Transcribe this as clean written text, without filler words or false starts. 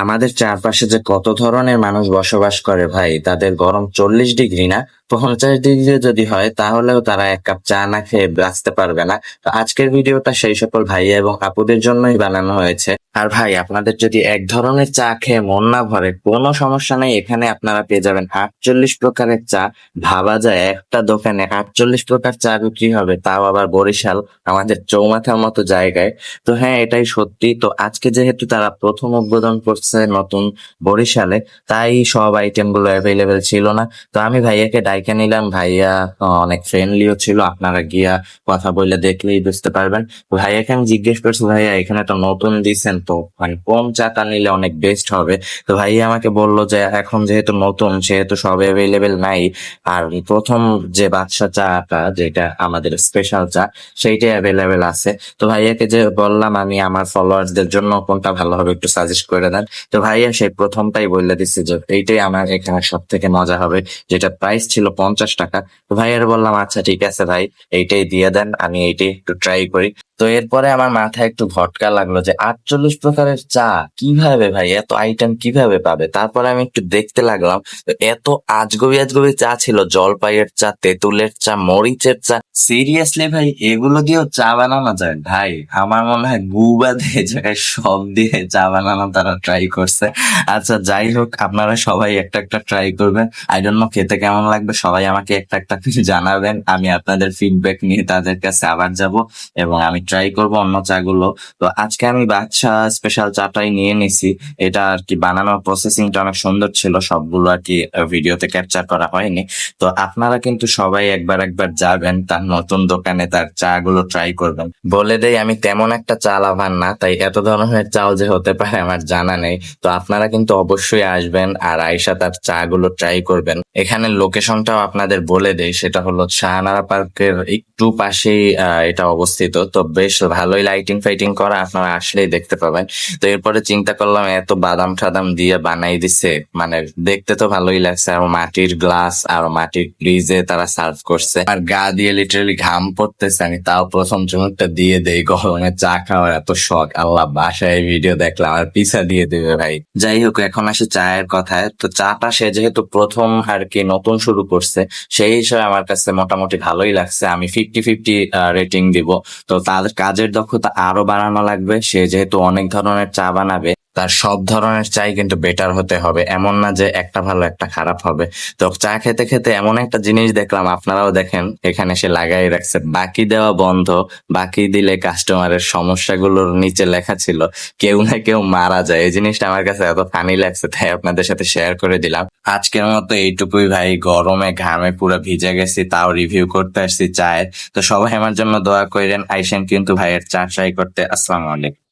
আমাদের চারপাশে যে কত ধরনের মানুষ বসবাস করে ভাই, তাদের গরম 40 ডিগ্রি না 50 ডিগ্রি যদি হয় তাহলেও তারা এক কাপ চা না খেয়ে বাঁচতে পারবে না। তো আজকের ভিডিওটা সেই সকল ভাইয়া এবং আপুদের জন্যই বানানো হয়েছে। আর ভাই, আপনাদের যদি এক ধরনের চা খেয়ে মন না ভরে, কোনো সমস্যা নেই, এখানে আপনারা পেয়ে যাবেন 48 প্রকারের চা। ভাবা যায় একটা দোকানে 48 প্রকার চা বিক্রি হবে, তাও আবার বরিশাল, আমাদের চৌমাথার মতো জায়গায়। তো হ্যাঁ, এটাই সত্যি। তো আজকে যেহেতু তারা প্রথম উদ্বোধন করছে নতুন বরিশালে, তাই সব আইটেম গুলো অ্যাভেলেবেল ছিল না। তো আমি ভাইয়াকে ডাইকা নিলাম। ভাইয়া অনেক ফ্রেন্ডলিও ছিল, আপনারা গিয়া কথা বললে দেখলেই বুঝতে পারবেন। তো ভাইয়াকে আমি জিজ্ঞেস করছি, ভাইয়া এখানে তো নতুন দিছেন, তো মানে কোন চাটা নিলে অনেক বেস্ট হবে? তো ভাইয়া আমাকে বললো যে এখন যেহেতু নতুন, সেহেতু সব অ্যাভেলেবেল নাই। আর প্রথম যে বাদশা চাটা, যেটা আমাদের স্পেশাল চা, সেইটাই অ্যাভেলেবেল আছে। তো ভাইয়াকে যে বললাম আমি আমার ফলোয়ার্সদের জন্য কোনটা ভালো হবে একটু সাজেস্ট করে দেন। তো ভাইয়া সেই প্রথমটাই বলে দিচ্ছে যে এইটাই আমার এখানে সব থেকে মজা হবে, যেটা প্রাইস ছিল 50 টাকা। তো ভাইয়ার বললাম আচ্ছা ঠিক আছে ভাই, এইটাই দিয়ে দেন, আমি এইটাই একটু ট্রাই করি। তো এরপরে আমার মাথায় একটু ভটকা লাগলো যে 48 প্রকারের চা কিভাবে ভাই, এত আইটেম কিভাবে পাবে? তারপরে আমি একটু দেখতে লাগলাম, তো এত আজগবি আজগবি চা ছিল, জলপাইয়ের চা, তেঁতুলের চা, মরিচের চা। সিরিয়াসলি ভাই, এগুলো দিয়েও চা বানানো যায়? ভাই আমার মনে হয় গু বাদে এই জায়গায় সব দিয়ে চা বানানো তারা ট্রাই করছে। আচ্ছা যাই হোক, আপনারা সবাই একটা একটা ট্রাই করবেন। আই ডোন্ট নো খেতে কেমন লাগবে, সবাই আমাকে একটা একটা করে জানাবেন। আমি আপনাদের ফিডব্যাক নিয়ে তাদের কাছে আবার যাব এবং আমি ট্রাই করব অন্য চা গুলো। তো আজকে আমি বাদশা স্পেশাল চাটাই নিয়ে নিছি। এটা আর কি বানানোর প্রসেসিংটা অনেক সুন্দর ছিল, সবগুলো আর কি ভিডিওতে ক্যাপচার করা হয়নি। তো আপনারা কিন্তু সবাই একবার একবার যাবেন তার নতুন দোকানে, তার চা গুলো ট্রাই করবেন। বলে দেই, আমি তেমন একটা চা লাভার না, তাই এত ধরনের চাও যে হতে পারে আমার জানা নেই। তো আপনারা কিন্তু অবশ্যই আসবেন আর আয়শা তার চা গুলো ট্রাই করবেন। এখানে লোকেশনটাও আপনাদের বলে দেই, সেটা হলো শাহনারা পার্কের একটু পাশেই এটা অবস্থিত। তো বেশ ভালোই লাইটিং ফাইটিং করা, আপনারা আসলেই দেখতে পাবেন। তো এরপরে চিন্তা করলাম এত বাদাম টাদাম দিয়ে বানাই দিছে, মানে দেখতে তো ভালোই লাগছে। আর মাটির গ্লাস আর মাটির ফ্রিজে তারা সার্ভ করছে, আর গা দিয়ে লিটারালি ঘাম পড়তেছে। আমি তাও প্রথম চুমুকটা দিয়ে দেই, গরমে চা খাওয়ার এত শখ। আল্লাহ, বাসায় ভিডিও দেখলাম আর পিছা দিয়ে দেবে ভাই। যাই হোক, এখন আসি চায়ের কথায়। তো চাটা সে যেহেতু প্রথম আর কি নতুন শুরু করছে, সেই হিসাবে আমার কাছে মোটামুটি ভালোই লাগছে। আমি 50-50 রেটিং দিব। তো তার কাজের দক্ষতা আরো বাড়ানো লাগবে। সে যেহেতু অনেক ধরনের চা বানাবে, তার সব ধরনের চাই কিন্তু বেটার হতে হবে, এমন না যে একটা ভালো একটা খারাপ হবে। তো চা খেতে খেতে এমন একটা জিনিস দেখলাম, আপনারাও দেখেন, এখানে সে লাগাই রাখছে বাকি দেওয়া বন্ধ। বাকি দিলে কাস্টমারের সমস্যাগুলোর নিচে লেখা ছিল কেউ না কেউ মারা যায়। এই জিনিসটা আমার কাছে এত ফানি লাগছে, তাই আপনাদের সাথে শেয়ার করে দিলাম। আজকের মতো এইটুকুই ভাই, গরমে ঘামে পুরো ভিজে গেছি, তাও রিভিউ করতে আসছি চায়ের। তো সবাই আমার জন্য দোয়া করেন, আইসেন কিন্তু ভাইয়ের চা ট্রাই করতে। আসসালামু আলাইকুম।